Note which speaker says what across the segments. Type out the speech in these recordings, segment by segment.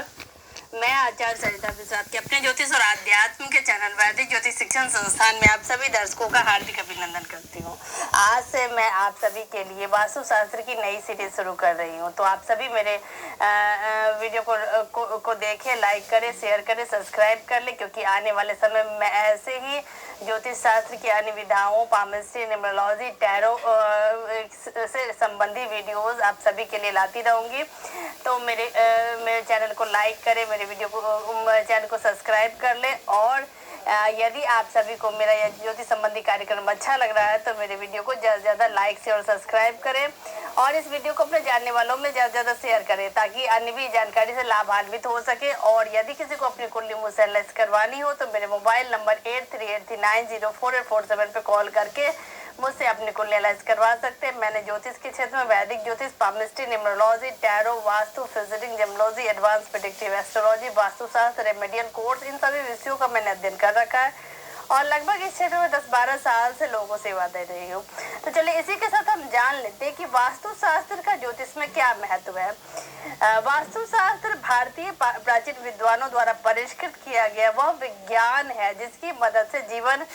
Speaker 1: नमस्कार। मैं आचार्य सरिता प्रसाद के अपने ज्योतिष और आध्यात्म के चैनल वैदिक ज्योतिष शिक्षण संस्थान में आप सभी दर्शकों का हार्दिक अभिनंदन करती हूँ। आज से मैं आप सभी के लिए वास्तु शास्त्र की नई सीरीज शुरू कर रही हूँ, तो आप सभी मेरे वीडियो को देखें, लाइक करें, शेयर करें, सब्सक्राइब कर लें, क्योंकि आने वाले समय में ऐसे ही ज्योतिष शास्त्र की अन्य विधाओं, पामिस्ट्री, न्यूमरोलॉजी, टैरो से संबंधी वीडियोस आप सभी के लिए लाती रहूँगी। तो मेरे चैनल को लाइक करें, मेरे चैनल को सब्सक्राइब कर लें, और यदि आप सभी को मेरा यह ज्योतिष संबंधी कार्यक्रम अच्छा लग रहा है तो मेरे वीडियो को ज़्यादा से ज़्यादा लाइक से और सब्सक्राइब करें, और इस वीडियो को अपने जानने वालों में ज़्यादा से ज़्यादा शेयर करें, ताकि अन्य भी जानकारी से लाभान्वित हो सके। और यदि किसी को अपनी कुंडली मुझसे एनालाइज करवानी हो तो मेरे मोबाइल नंबर 8383904847 पे कॉल करके मुझसे अपनी कुंडली एनालाइज करवा सकते हैं। मैंने ज्योतिष के क्षेत्र में वैदिक ज्योतिष, पामिस्ट्री, न्यूमरोलॉजी, टैरो, वास्तु, फिजिटिंग, gemology, advance predictive astrology, Vastu Shastra, remedial course, इन सभी विषयों का मैंने अध्ययन कर रखा है, और लगभग इस क्षेत्र में 10-12 साल से लोगों को सेवा दे रही हूँ। तो चलिए इसी के साथ हम जान लेते हैं कि वास्तुशास्त्र का ज्योतिष में क्या महत्व है। वास्तुशास्त्र भारतीय प्राचीन विद्वानों द्वारा परिष्कृत किया गया वह विज्ञान है जिसकी मदद से जीवन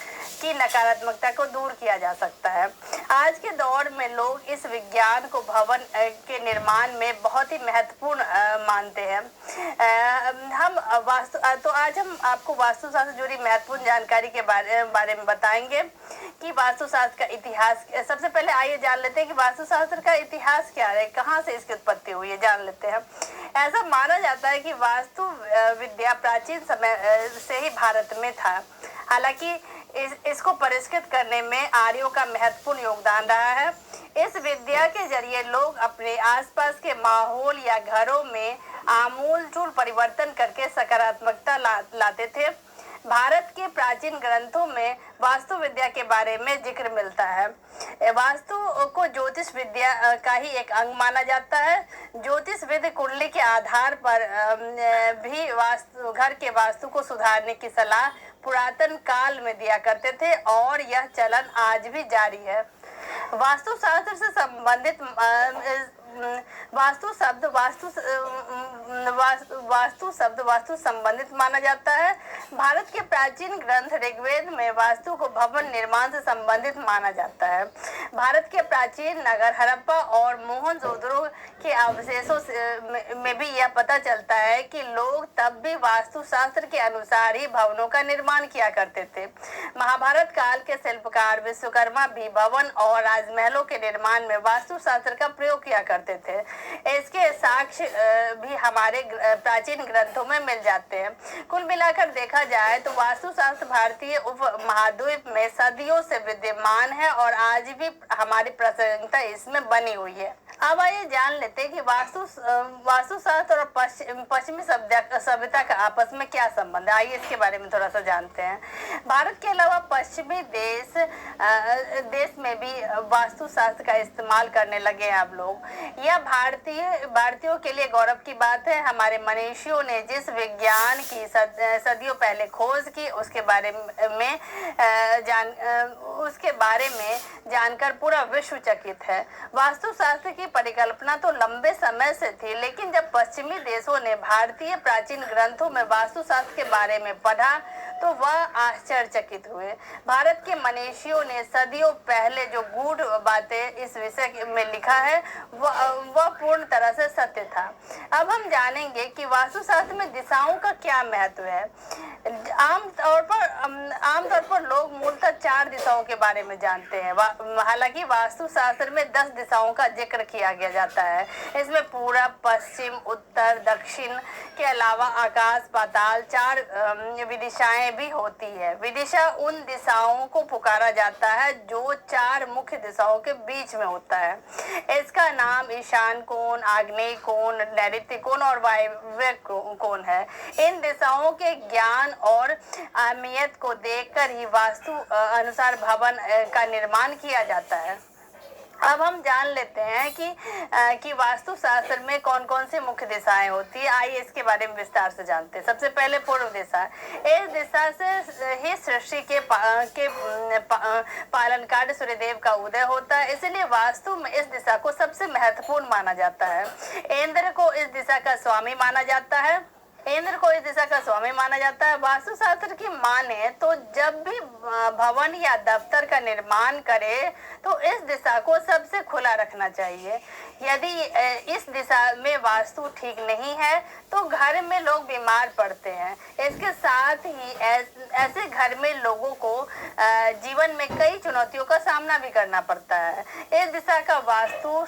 Speaker 1: की नकारात्मकता को दूर किया जा सकता है। आज के दौर में लोग इस विज्ञान को भवन के निर्माण में बहुत ही महत्वपूर्ण मानते हैं। तो आज हम आपको वास्तुशास्त्र से जुड़ी महत्वपूर्ण जानकारी के बारे में बताएंगे कि वास्तुशास्त्र का इतिहास। सबसे पहले आइए जान लेते हैं कि वास्तुशास्त्र का इतिहास क्या है, कहाँ से इसकी उत्पत्ति हुई है, जान लेते हैं। ऐसा माना जाता है कि वास्तु विद्या प्राचीन समय से ही भारत में था। हालांकि इसको परिष्कृत करने में आर्यों का महत्वपूर्ण योगदान रहा है। इस विद्या के जरिए लोग अपने आसपास के माहौल या घरों में आमूलचूल परिवर्तन करके सकारात्मकता लाते थे। भारत के प्राचीन ग्रंथों में वास्तु विद्या के बारे में जिक्र मिलता है। वास्तु को ज्योतिष विद्या का ही एक अंग माना जाता है। ज्योतिष विद्या कुंडली के आधार पर भी घर के वास्तु को सुधारने की सलाह पुरातन काल में दिया करते थे, और यह चलन आज भी जारी है। वास्तुशास्त्र से संबंधित वास्तु संबंधित माना जाता है। भारत के प्राचीन ग्रंथ ऋग्वेद में वास्तु को भवन निर्माण से संबंधित माना जाता है। भारत के प्राचीन नगर हड़प्पा और मोहनजोदड़ो के अवशेषों में भी यह पता चलता है कि लोग तब भी वास्तुशास्त्र के अनुसार ही भवनों का निर्माण किया करते थे। महाभारत काल के शिल्पकार विश्वकर्मा भी भवन और राजमहलों के निर्माण में वास्तुशास्त्र का प्रयोग किया करते थे। इसके साक्ष्य भी हमारे प्राचीन ग्रंथों में मिल जाते हैं। कुल मिलाकर देखा जाए तो वास्तुशास्त्र भारतीय उपमहाद्वीप में सदियों से विद्यमान है, और आज भी हमारी प्रासंगिकता इसमें बनी हुई है। अब आइए जान लेते हैं कि वास्तुशास्त्र और पश्चिमी सभ्यता का आपस में क्या संबंध है। आइए इसके बारे में थोड़ा सा जानते हैं। भारत के अलावा पश्चिमी देश में भी वास्तुशास्त्र का इस्तेमाल करने लगे आप लोग। यह भारतीयों के लिए गौरव की बात है। हमारे मनीषियों ने जिस विज्ञान की सदियों पहले खोज की उसके बारे में जानकर पूरा विश्व चकित है। वास्तुशास्त्र की परिकल्पना तो लंबे समय से थी, लेकिन जब पश्चिमी देशों ने भारतीय प्राचीन ग्रंथों में वास्तुशास्त्र के बारे में पढ़ा तो वह आश्चर्यचकित हुए। भारत के मनीषियों ने सदियों पहले जो गूढ़ बातें इस विषय में लिखा है वह पूर्ण तरह से सत्य था। अब हम जानेंगे कि वास्तुशास्त्र में दिशाओं का क्या महत्व है। आमतौर पर लोग मूलतः 4 दिशाओं के बारे में जानते हैं। हालांकि वास्तुशास्त्र में 10 दिशाओं का जिक्र किया गया जाता है। इसमें पूरब, पश्चिम, उत्तर, दक्षिण के अलावा आकाश, पाताल, 4 विदिशाएं भी होती है। विदिशा उन दिशाओं को पुकारा जाता है जो 4 मुख्य दिशाओं के बीच में होता है। इसका नाम ईशान कोण, आग्नेय कोण, नैऋत्य कोण और वायव्य कोण है। इन दिशाओं के ज्ञान और अहमियत को देखकर ही वास्तु अनुसार भवन का निर्माण किया जाता है। अब हम जान लेते हैं कि वास्तुशास्त्र में कौन कौन सी मुख्य दिशाएं होती है। आइए इसके बारे में विस्तार से जानते हैं। सबसे पहले पूर्व दिशा। इस दिशा से ही सृष्टि के पालनकार सूर्यदेव का उदय होता है, इसलिए वास्तु में इस दिशा को सबसे महत्वपूर्ण माना जाता है। इंद्र को इस दिशा का स्वामी माना जाता है। इंद्र को इस दिशा का स्वामी माना जाता है। वास्तुशास्त्र की माने तो जब भी भवन या दफ्तर का निर्माण करे तो इस दिशा को सबसे खुला रखना चाहिए। यदि इस दिशा में वास्तु ठीक नहीं है तो घर में लोग बीमार पड़ते हैं। इसके साथ ही ऐसे घर में लोगों को जीवन में कई चुनौतियों का सामना भी करना पड़ता है। इस दिशा का वास्तु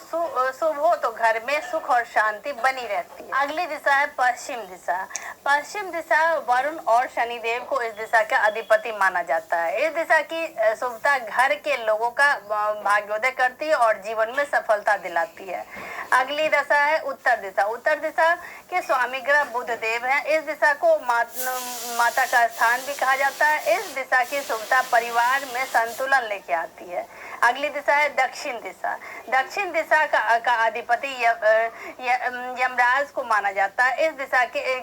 Speaker 1: शुभ हो तो घर में सुख और शांति बनी रहती है। अगली दिशा है पश्चिम दिशा। पश्चिम दिशा वरुण और शनिदेव को इस दिशा का अधिपति माना जाता है। इस दिशा की शुभता घर के लोगों का भाग्योदय करती है और जीवन में सफलता दिलाती है। अगली दिशा है उत्तर दिशा। उत्तर दिशा के स्वामी ग्रह बुध देव हैं। इस दिशा को माता का स्थान भी कहा जाता है। इस दिशा की शुभता परिवार में संतुलन लेके आती है। अगली दिशा है दक्षिण दिशा। दक्षिण दिशा का अधिपति यमराज को माना जाता है। इस दिशा के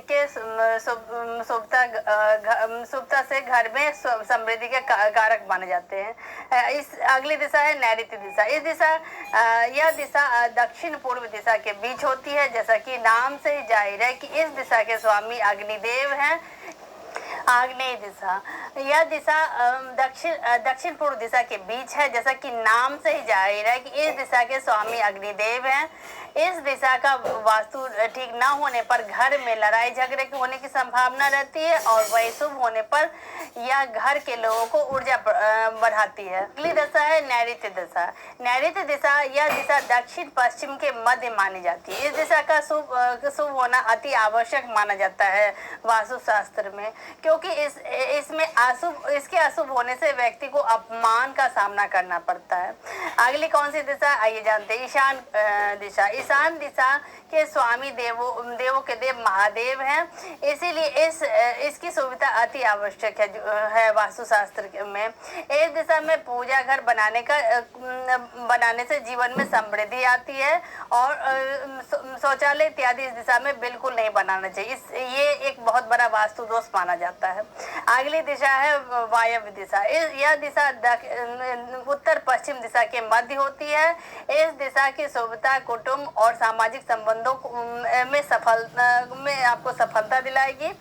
Speaker 1: शुभता से घर में समृद्धि के कारक माने जाते हैं। इस अगली दिशा है नैऋत्य दिशा। यह दिशा दक्षिण पूर्व दिशा के बीच होती है। जैसा कि नाम से ही जाहिर है कि इस दिशा के स्वामी अग्निदेव हैं। आग्नेय दिशा, यह दिशा दक्षिण पूर्व दिशा के बीच है। जैसा कि नाम से ही जाहिर है कि इस दिशा के स्वामी अग्निदेव हैं। इस दिशा का वास्तु ठीक न होने पर घर में लड़ाई झगड़े होने की संभावना रहती है और वही शुभ होने पर यह घर के लोगों को ऊर्जा बढ़ाती है। अगली दिशा है नैऋत्य दिशा। नैऋत्य दिशा, यह दिशा दक्षिण पश्चिम के मध्य मानी जाती है। इस दिशा का शुभ होना अति आवश्यक माना जाता है वास्तुशास्त्र में, क्योंकि इसके अशुभ होने से व्यक्ति को अपमान का सामना करना पड़ता है। अगली कौन सी दिशा, आइए जानते हैं। ईशान दिशा। ईशान दिशा के स्वामी देवों के देव महादेव हैं। इसीलिए इसकी सुविधा अति आवश्यक है वास्तुशास्त्र में। इस दिशा में पूजा घर बनाने से जीवन में समृद्धि आती है और शौचालय इत्यादि इस दिशा में बिल्कुल नहीं बनाना चाहिए। ये एक बहुत बड़ा वास्तु दोष माना जाता है। अगली दिशा है वायव्य दिशा। यह दिशा उत्तर पश्चिम दिशा के मध्य होती है। इस दिशा की शुभता कुटुंब और सामाजिक संबंधों में आपको सफलता दिलाएगी।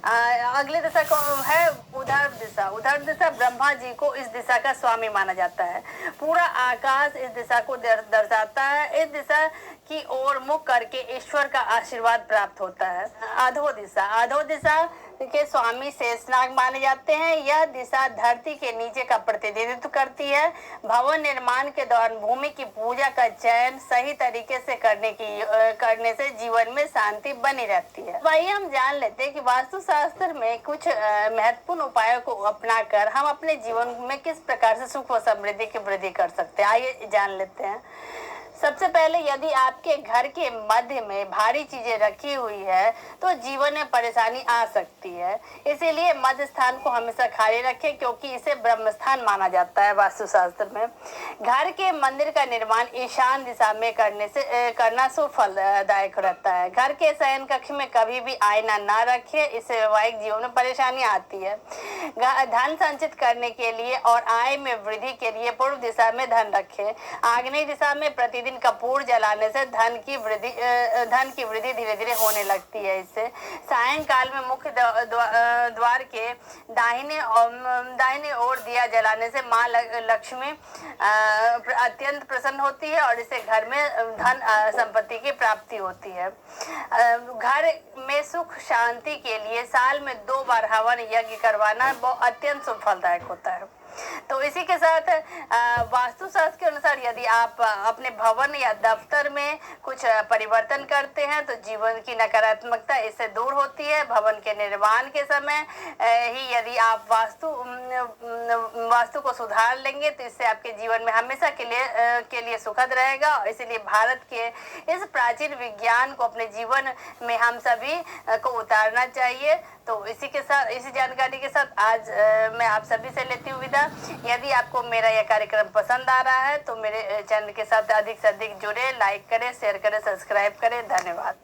Speaker 1: अगली दिशा को है उधर दिशा। उधर दिशा ब्रह्मा जी को इस दिशा का स्वामी माना जाता है। पूरा आकाश इस दिशा को दर्शाता है। इस दिशा की ओर मुख करके ईश्वर का आशीर्वाद प्राप्त होता है। अधो दिशा। अधो दिशा के स्वामी शेषनाग माने जाते हैं। यह दिशा धरती के नीचे का प्रतिनिधित्व करती है। भवन निर्माण के दौरान भूमि की पूजा का चयन सही तरीके से करने से जीवन में शांति बनी रहती है। वही हम जान लेते हैं कि वास्तुशास्त्र में कुछ महत्वपूर्ण उपायों को अपनाकर हम अपने जीवन में किस प्रकार से सुख व समृद्धि की वृद्धि कर सकते हैं। आइए जान लेते हैं। सबसे पहले, यदि आपके घर के मध्य में भारी चीजें रखी हुई है तो जीवन में परेशानी आ सकती है। इसीलिए मध्य स्थान को हमेशा खाली रखें, क्योंकि इसे ब्रह्म स्थान माना जाता है वास्तुशास्त्र में। घर के मंदिर का निर्माण ईशान दिशा में करना शुभ फलदायक रहता है। घर के शयन कक्ष में कभी भी आईना न रखें, इससे वैवाहिक जीवन में परेशानी आती है। धन संचित करने के लिए और आय में वृद्धि के लिए पूर्व दिशा में धन रखें। आग्नेय दिशा में प्रतिदिन कपूर जलाने से धन की वृद्धि धीरे धीरे होने लगती है। इससे सायंकाल में मुख्य द्वार के दाहिने ओर दिया जलाने से माँ लक्ष्मी अत्यंत प्रसन्न होती है और इससे घर में धन संपत्ति की प्राप्ति होती है। घर में सुख शांति के लिए साल में 2 बार हवन यज्ञ करवाना अत्यंत शुभ फलदायक होता है। तो इसी के साथ वास्तुशास्त्र के अनुसार यदि आप अपने भवन या दफ्तर में कुछ परिवर्तन करते हैं तो जीवन की नकारात्मकता इससे दूर होती है। भवन के निर्माण के समय ही यदि आप वास्तु को सुधार लेंगे तो इससे आपके जीवन में हमेशा के लिए सुखद रहेगा। इसलिए भारत के इस प्राचीन विज्ञान को अपने जीवन में हम सभी को उतारना चाहिए। तो इसी जानकारी के साथ आज मैं आप सभी से लेती हूँ विदा। यदि आपको मेरा यह कार्यक्रम पसंद आ रहा है तो मेरे चैनल के साथ अधिक से अधिक जुड़े, लाइक करें, शेयर करें, सब्सक्राइब करें। धन्यवाद।